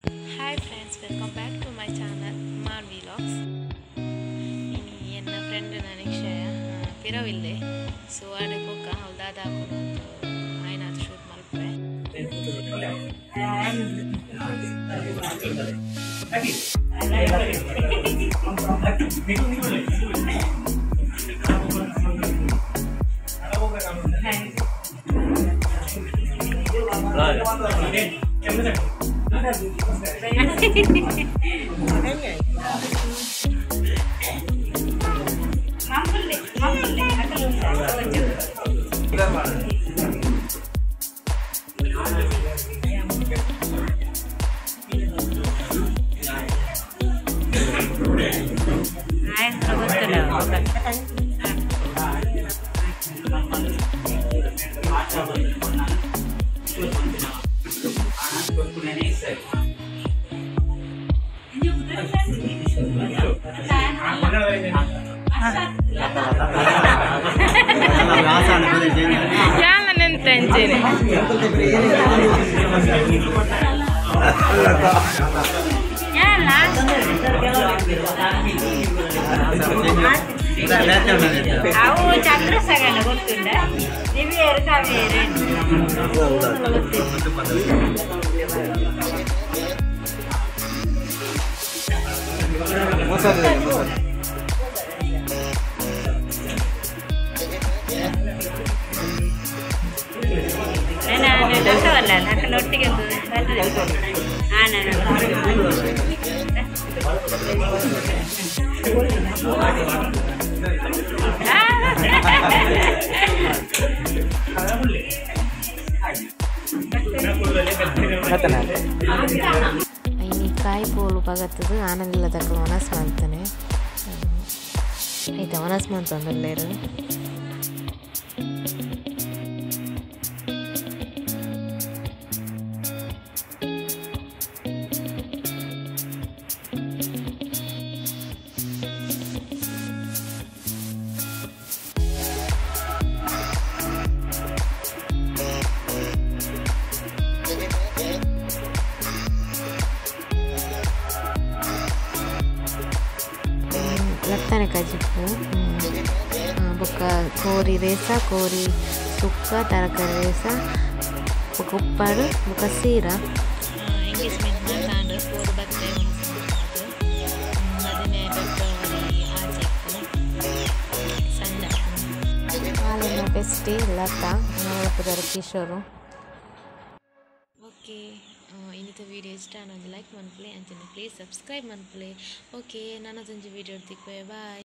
Hi friends, welcome back to my channel Mar Vlogs. Ini enna friend Nanikshaya Piraville. So adukka haldada hakundu aina shoot malpe. Jangan nentenjene. Aku Chandra sagana gottunda. Divi erka vere. ini kai polu pagattadu aanandilla dakku manas mantane ita manas mantandalleru lattane kajipu buka kori resa kori sukka tarakari resa buka uppadu buka sira engagement mattandu koru batte madine february ajekku sanda alena besti lata nalapudara kishoru okay ಇನ್ನಿತ video ಇಷ್ಟ ಅನ್ನೋದು like ಮಾಡ್ಕೊಳ್ಳಿ ಅಂತ please subscribe ಮಾಡ್ಕೊಳ್ಳಿ okay ನಾನು ಅದೊಂದು video ಇರ್ತಿಕ್ವೆ ಬಾಯ್